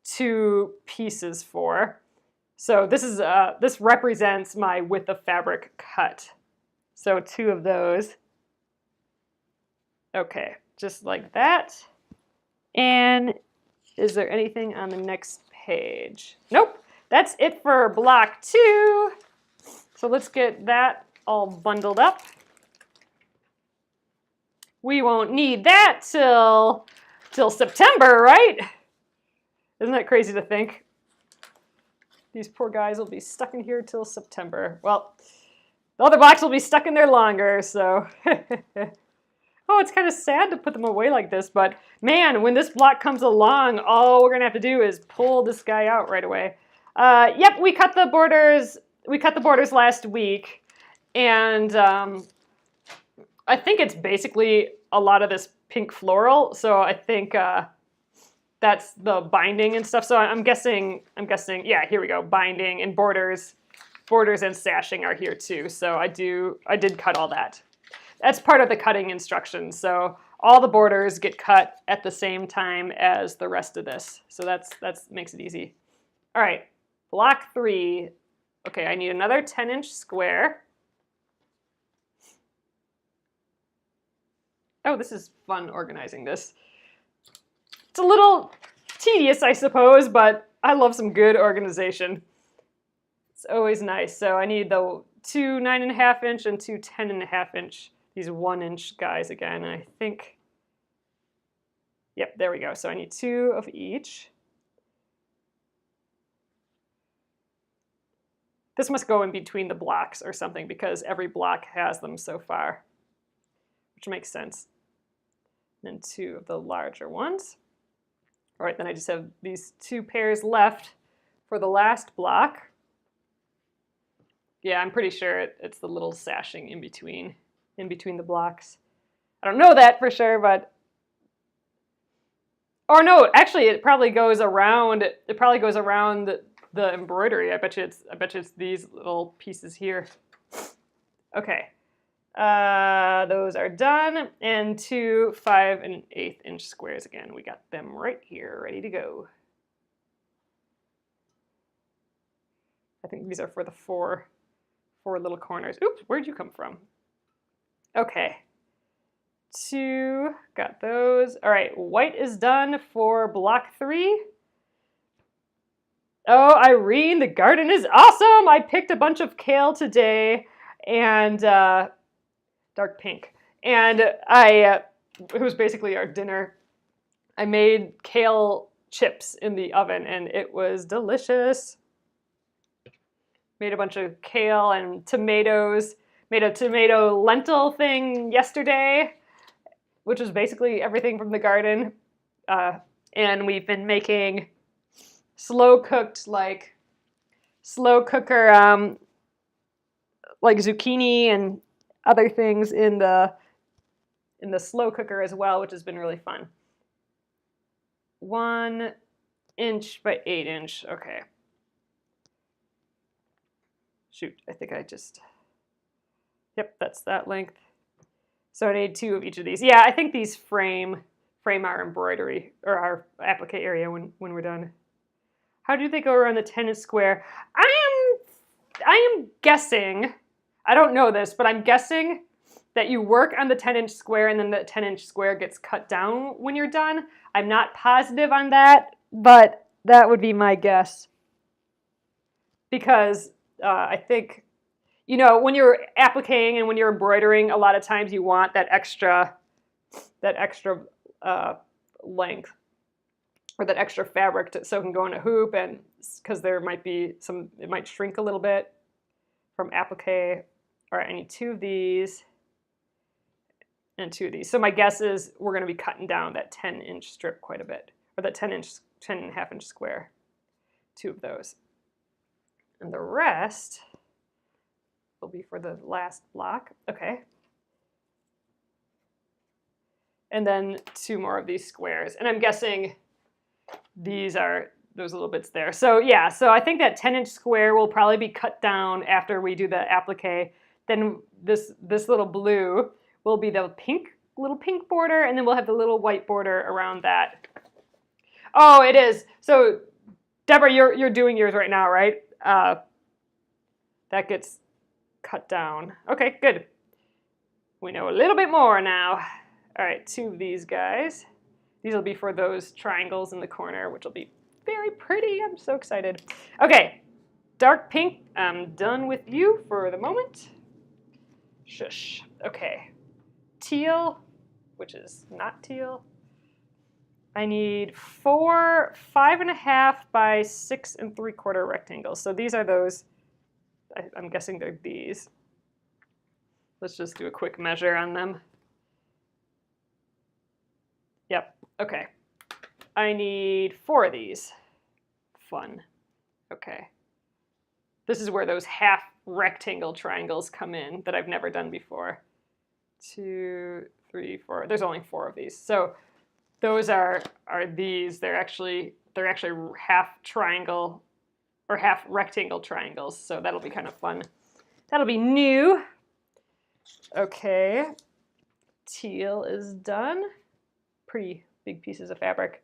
2 pieces for. So this represents my with the fabric cut. So 2 of those. Okay, just like that. And is there anything on the next page? Nope, that's it for block 2. So let's get that all bundled up. We won't need that till September, right? Isn't that crazy to think? These poor guys will be stuck in here till September. Well, the other blocks will be stuck in there longer, so. Oh, it's kind of sad to put them away like this, but man, when this block comes along, all we're gonna have to do is pull this guy out right away. Yep, we cut the borders. We cut the borders last week, and I think it's basically a lot of this pink floral. So I think that's the binding and stuff. So I'm guessing. Yeah, here we go. Binding and borders and sashing are here too. So I did cut all that. That's part of the cutting instructions. So all the borders get cut at the same time as the rest of this. So that makes it easy. All right, block 3. Okay, I need another 10" square. Oh, this is fun organizing this. It's a little tedious, I suppose, but I love some good organization. It's always nice. So I need the 2 9.5" and 2 10.5". These 1" guys again, and I think, yep, there we go. So I need 2 of each. This must go in between the blocks or something because every block has them so far, which makes sense. And then 2 of the larger ones. All right, then I just have these 2 pairs left for the last block. Yeah, I'm pretty sure it's the little sashing in between the blocks. I don't know that for sure, but, or no, actually it probably goes around. It probably goes around the embroidery. I bet you it's these little pieces here. Okay, those are done, and 2 5.1/8" squares again. We got them right here, ready to go. I think these are for the four little corners. Oops, where'd you come from? Okay, 2, got those. All right, white is done for block 3. Oh, Irene, the garden is awesome. I picked a bunch of kale today and dark pink. And it was basically our dinner. I made kale chips in the oven and it was delicious. Made a bunch of kale and tomatoes. Made a tomato lentil thing yesterday, which was basically everything from the garden. And we've been making slow cooker like zucchini and other things in the in the slow cooker as well, which has been really fun. 1 inch by 8 inch. Okay. Shoot, I think I just, yep, that's that length. So I need 2 of each of these. Yeah, I think these frame our embroidery or our applique area when we're done. How do they go around the 10-inch square? I am guessing, I don't know this, but I'm guessing that you work on the 10-inch square and then the 10-inch square gets cut down when you're done. I'm not positive on that, but that would be my guess. Because I think, you know, when you're appliquing and when you're embroidering, a lot of times you want that extra length or that extra fabric so it can go in a hoop, and because there might be some, it might shrink a little bit from applique. All right, I need 2 of these and 2 of these. So my guess is we're going to be cutting down that 10-inch strip quite a bit, or that 10.5-inch square. 2 of those. And the rest will be for the last block. Okay. And then 2 more of these squares. And I'm guessing these are those little bits there. So yeah, so I think that 10-inch square will probably be cut down after we do the applique. Then this little blue will be the little pink border, and then we'll have the little white border around that. Oh, it is. So Deborah, you're doing yours right now, right? That gets cut down. Okay, good. We know a little bit more now. All right, 2 of these guys. These will be for those triangles in the corner, which will be very pretty. I'm so excited. Okay, dark pink, I'm done with you for the moment. Shush. Okay, teal, which is not teal. I need 4 5.5 by 6 3/4 rectangles. So these are those, I'm guessing they're these. Let's just do a quick measure on them. Yep, okay. I need 4 of these. Fun. Okay. This is where those half rectangle triangles come in that I've never done before. 2, 3, 4. There's only 4 of these. So those are these. They're actually half triangle or half rectangle triangles. So that'll be kind of fun. That'll be new. Okay. Teal is done. Pretty big pieces of fabric.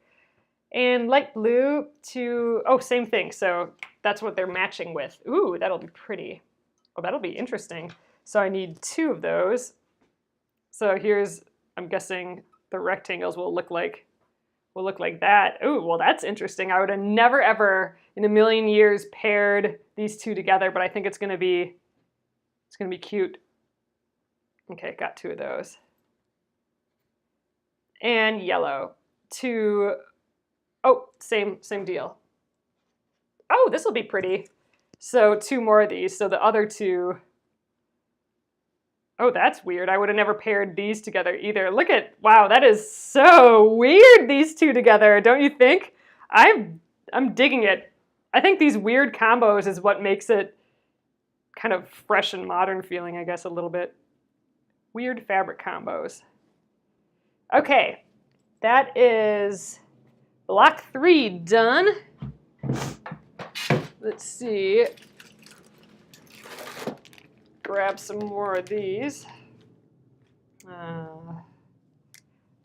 And light blue to, oh, same thing. So that's what they're matching with. Ooh, that'll be pretty. Oh, that'll be interesting. So I need 2 of those. So here's, I'm guessing the rectangles will look like that. Ooh, well, that's interesting. I would have never ever in a million years paired these 2 together, but I think it's gonna be cute. Okay, got 2 of those. And yellow to, oh, same deal. Oh, this will be pretty. So 2 more of these. So the other 2, oh, that's weird. I would have never paired these together either. Look at, wow, that is so weird, these 2 together, don't you think? I'm digging it. I think these weird combos is what makes it kind of fresh and modern feeling, I guess, a little bit. Weird fabric combos. Okay, that is block 3 done. Let's see. Grab some more of these.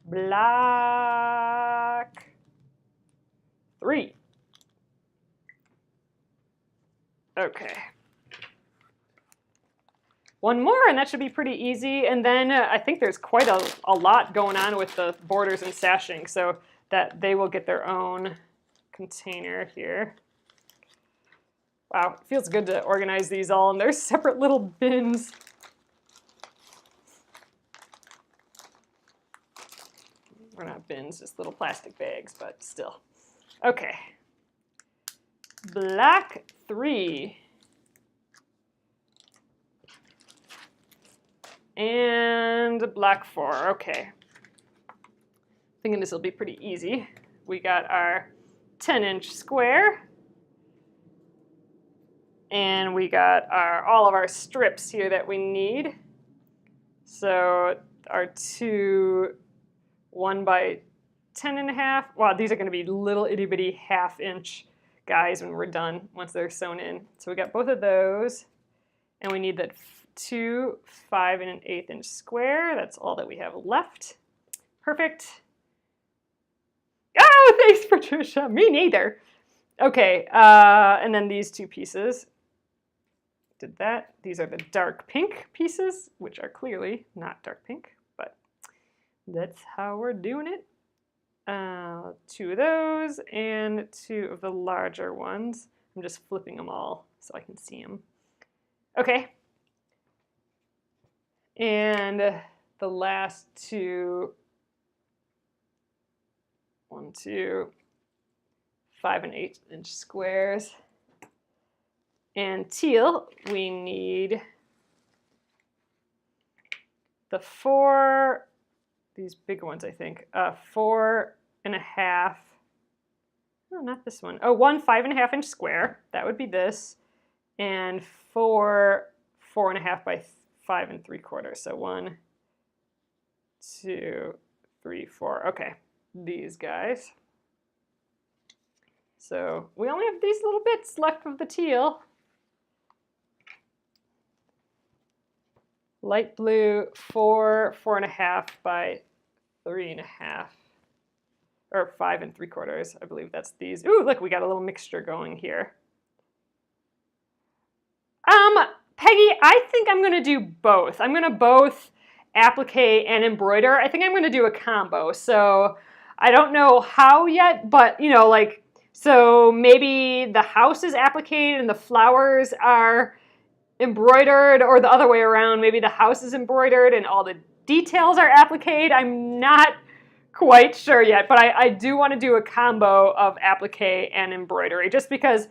Block 3. Okay. 1 more, and that should be pretty easy. And then I think there's quite a lot going on with the borders and sashing, so that they will get their own container here. Wow, it feels good to organize these all in their separate little bins. Or not bins, just little plastic bags, but still. Okay. Block 3. And block 4, okay. Thinking this will be pretty easy. We got our 10-inch square. And we got all of our strips here that we need. So our two 1 by 10.5. Wow, these are going to be little itty bitty 1/2 inch guys when we're done, once they're sewn in. So we got both of those, and we need that two 5 1/8 inch square. That's all that we have left. Perfect. Oh, thanks, Patricia. Me neither. Okay, and then these two pieces. Did that. These are the dark pink pieces, which are clearly not dark pink, but that's how we're doing it. Two of those and two of the larger ones. I'm just flipping them all so I can see them. Okay. And the last two, 1, 2, 5 1/8 inch squares. And teal, we need the 4, these big ones, I think, 4 1/2. No, not this one. Oh, one 5 1/2 inch square. That would be this. And 4 4 1/2 by 5 3/4. So 1, 2, 3, 4. Okay, these guys. So we only have these little bits left of the teal. Light blue, 4 4 1/2 by 3 1/2, or 5 3/4. I believe that's these. Ooh, look, we got a little mixture going here. Peggy, I think I'm going to do both. I'm going to both applique and embroider. I think I'm going to do a combo. So I don't know how yet, but you know, like, so maybe the house is appliqued and the flowers are embroidered, or the other way around. Maybe the house is embroidered and all the details are appliqued. I'm not quite sure yet, but I do want to do a combo of applique and embroidery, just because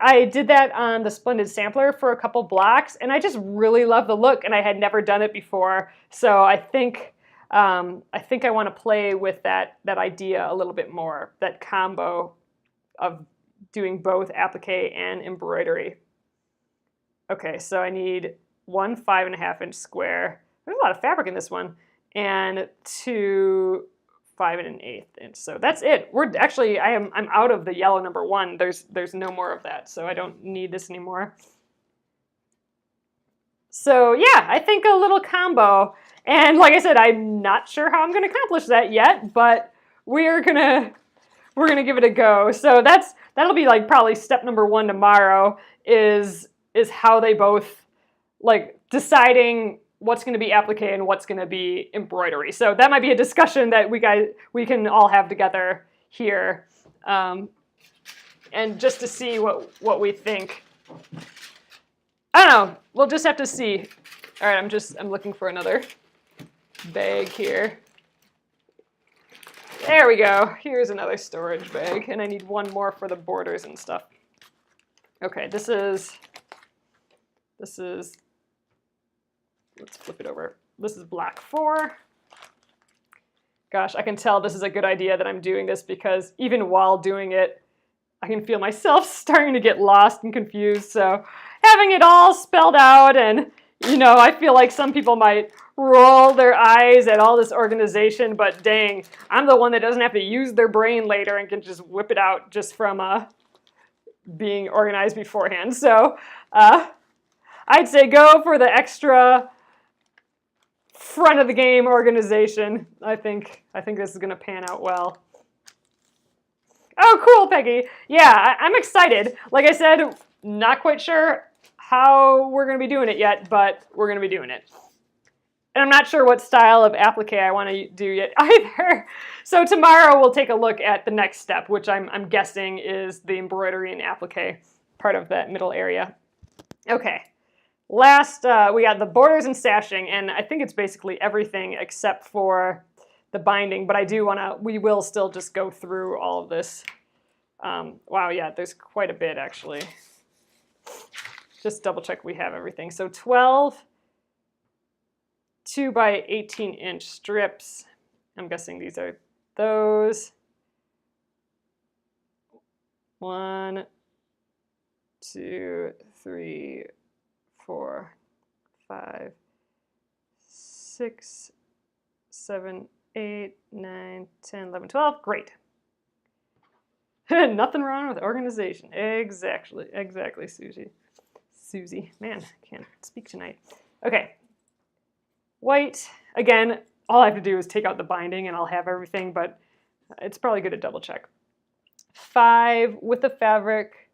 I did that on the Splendid Sampler for a couple blocks, and I just really love the look, and I had never done it before. So I think I want to play with that idea a little bit more, that combo of doing both applique and embroidery. Okay, so I need one 5 1/2 inch square. There's a lot of fabric in this one, and two 5 1/8 inch. So that's it. We're actually, I'm out of the yellow number 1. There's no more of that, so I don't need this anymore. So yeah, I think a little combo. And like I said, I'm not sure how I'm going to accomplish that yet, but we're gonna give it a go. So that'll be like probably step number 1 tomorrow, is how they both, like, deciding what's going to be applique and what's going to be embroidery. So that might be a discussion that we can all have together here, and just to see what we think. I don't know. We'll just have to see. All right, I'm looking for another bag here. There we go. Here's another storage bag, and I need one more for the borders and stuff. Okay, this is, let's flip it over. This is block 4. Gosh, I can tell this is a good idea that I'm doing this, because even while doing it, I can feel myself starting to get lost and confused. So having it all spelled out, and you know, I feel like some people might roll their eyes at all this organization, but dang, I'm the one that doesn't have to use their brain later and can just whip it out just from being organized beforehand. So I'd say go for the extra front of the game organization. I think this is going to pan out well. Oh, cool, Peggy. Yeah, I'm excited. Like I said, not quite sure how we're going to be doing it yet, but we're going to be doing it. And I'm not sure what style of applique I want to do yet either. So tomorrow we'll take a look at the next step, which I'm guessing is the embroidery and applique part of that middle area. Okay, last we got the borders and sashing, and I think it's basically everything except for the binding, but we will still just go through all of this. Wow, yeah, there's quite a bit actually. Just double check we have everything. So 12 2 by 18 inch strips. I'm guessing these are those. 1, 2, 3, 4, 5, 6, 7, 8, 9, 10, 11, 12. Great. Nothing wrong with organization. Exactly, Susie. Man, I can't speak tonight. Okay. White. Again, all I have to do is take out the binding and I'll have everything, but it's probably good to double check. 5 with the fabric.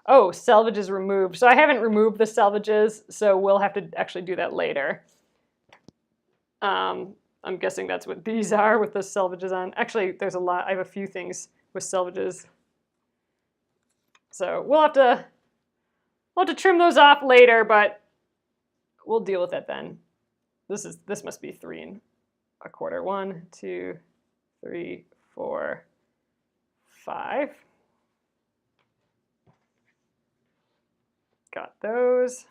Oh, selvage is removed. So I haven't removed the selvages, so we'll have to actually do that later. I'm guessing that's what these are with the selvages on. Actually, there's a lot. I have a few things with selvages. So we'll have to trim those off later, but we'll deal with that then. This must be 3 1/4. 1, 2, 3, 4, 5. Got those.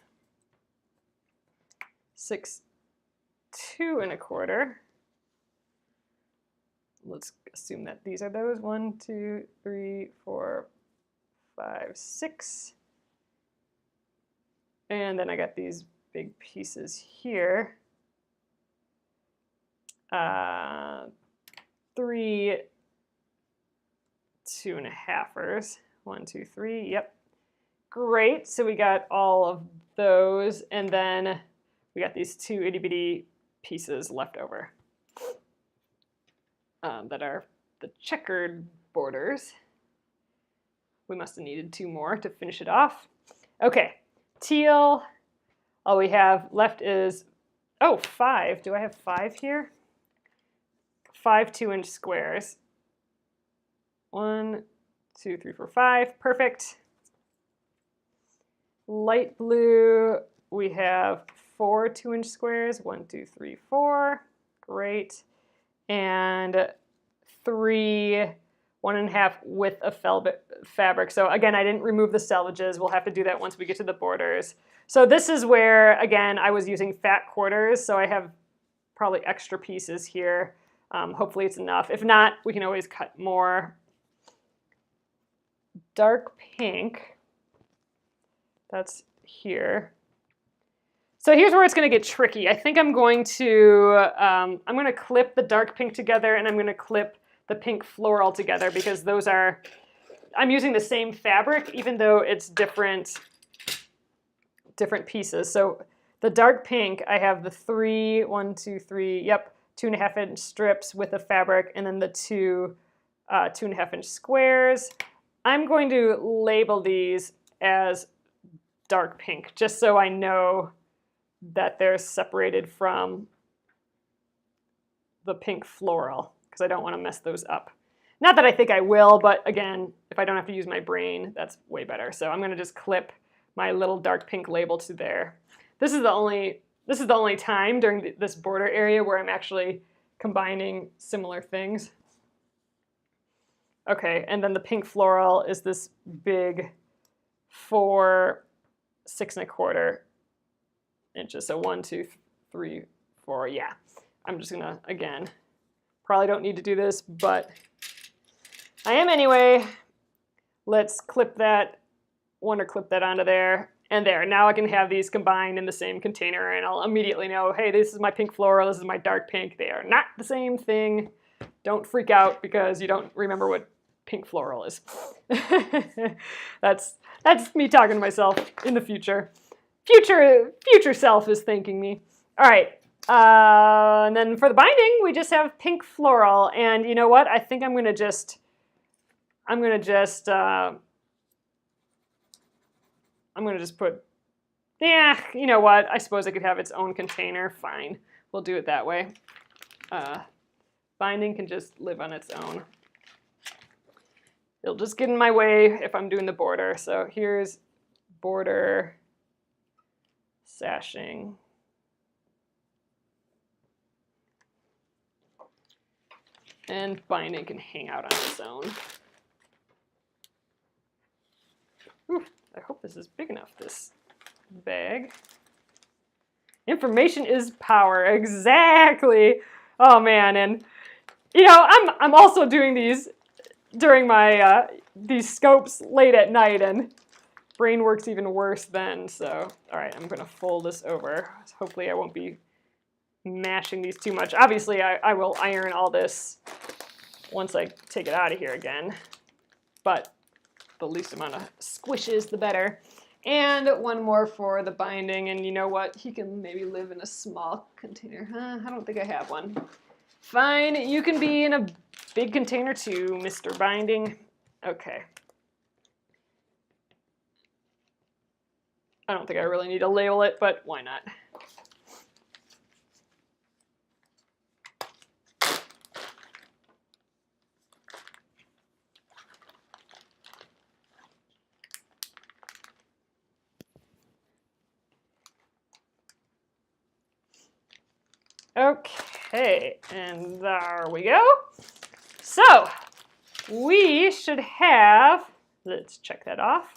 6, 2 1/4. Let's assume that these are those. 1, 2, 3, 4, 5, 6. And then I got these big pieces here. 3 2 1/2ers. 1, 2, 3. Yep. Great. So we got all of those, and then we got these 2 itty bitty pieces left over that are the checkered borders. We must have needed 2 more to finish it off. Okay, teal. All we have left is, oh, 5. Do I have 5 here? 5 2-inch squares. 1, 2, 3, 4, 5. Perfect. Light blue, we have 4 2-inch squares. 1, 2, 3, 4. Great. And 3 1 1/2 width of fabric. So again, I didn't remove the selvages. We'll have to do that once we get to the borders. So this is where, again, I was using fat quarters, so I have probably extra pieces here. Hopefully it's enough. If not, we can always cut more. Dark pink, that's here. So here's where it's going to get tricky. I think I'm going to clip the dark pink together, and I'm going to clip the pink floral together, because those are, I'm using the same fabric even though it's different pieces. So the dark pink, I have the 3, 1, 2, 3, yep, 2 1/2-inch strips with the fabric, and then the 2 2 1/2-inch squares. I'm going to label these as dark pink, just so I know that they're separated from the pink floral, because I don't want to mess those up. Not that I think I will, but again, if I don't have to use my brain, that's way better. So I'm going to just clip my little dark pink label to there. This is the only time during this border area where I'm actually combining similar things. Okay, and then the pink floral is this big 4 6 1/4 inches. So 1, 2, 3, 4. Yeah, I'm just gonna, again, probably don't need to do this, but I am anyway. Let's clip that, clip that onto there, and there. Now I can have these combined in the same container, and I'll immediately know, hey, this is my pink floral, this is my dark pink. They are not the same thing. Don't freak out because you don't remember what pink floral is. That's me talking to myself in the future. Future self is thanking me. All right. And then for the binding, we just have pink floral. And you know what? I think I'm gonna just put, yeah, you know what? I suppose it could have its own container. Fine. We'll do it that way. Binding can just live on its own. It'll just get in my way if I'm doing the border. So here's border sashing. And binding can hang out on its own. Ooh, I hope this is big enough, this bag. Information is power, exactly. Oh man, and you know, I'm also doing these during my these scopes late at night, and brain works even worse then. So, all right, I'm gonna fold this over. Hopefully I won't be mashing these too much. Obviously, I will iron all this once I take it out of here again, but the least amount of squishes, the better. And one more for the binding, and you know what? He can maybe live in a small container. I don't think I have one. Fine, you can be in a big container too, Mr. Binding. Okay. I don't think I really need to label it, but why not? Okay, and there we go. So we should have, let's check that off.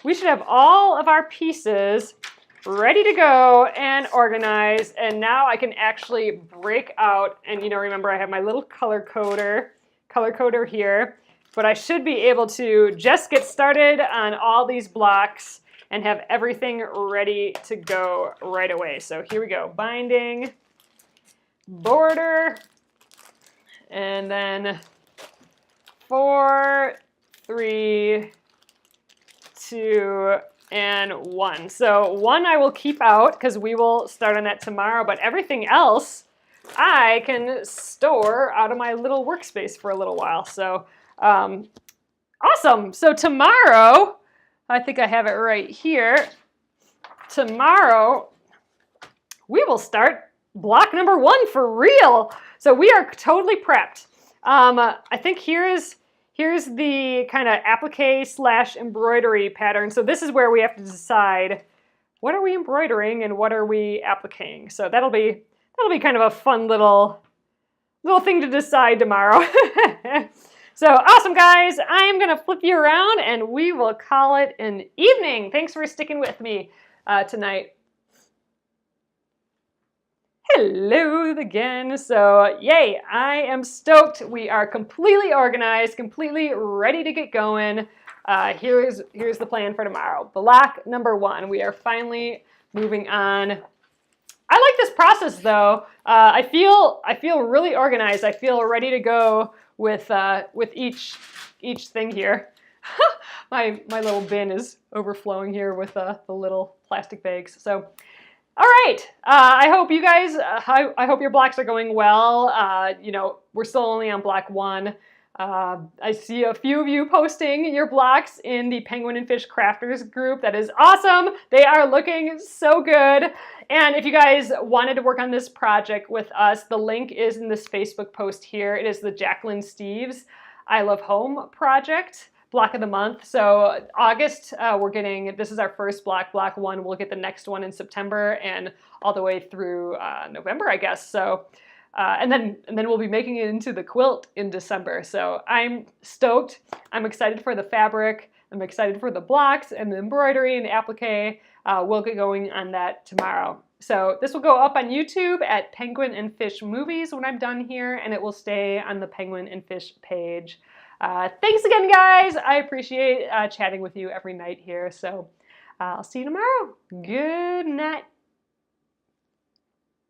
We should have all of our pieces ready to go and organized. And now I can actually break out, and you know, remember I have my little color coder here, but I should be able to just get started on all these blocks and have everything ready to go right away. So here we go, binding, border, and then 4, 3, 2, and 1. So 1 I will keep out because we will start on that tomorrow, but everything else I can store out of my little workspace for a little while. So awesome. So tomorrow, I think I have it right here. Tomorrow, we will start block number 1 for real. So we are totally prepped. I think here's the kind of applique/embroidery pattern. So this is where we have to decide what are we embroidering and what are we appliquing. So that'll be kind of a fun little thing to decide tomorrow. So awesome, guys. I am gonna flip you around and we will call it an evening. Thanks for sticking with me tonight. Hello again. So yay, I am stoked. We are completely organized, completely ready to get going. Here's the plan for tomorrow. Block number 1. We are finally moving on. I like this process though. I feel really organized. I feel ready to go with each thing here. my little bin is overflowing here with the little plastic bags. So. All right, I hope you guys, I hope your blocks are going well. You know, we're still only on block 1. I see a few of you posting your blocks in the Penguin and Fish Crafters group. That is awesome. They are looking so good. And if you guys wanted to work on this project with us, the link is in this Facebook post here. It is the Jacquelynne Steves I Love Home project. Block of the month. So August, we're getting, this is our first block 1. We'll get the next one in September and all the way through November, I guess. So, and then we'll be making it into the quilt in December. So I'm stoked. I'm excited for the fabric. I'm excited for the blocks and the embroidery and the applique. We'll get going on that tomorrow. So this will go up on YouTube at Penguin and Fish Movies when I'm done here, and it will stay on the Penguin and Fish page. Thanks again, guys. I appreciate chatting with you every night here. So I'll see you tomorrow. Good night.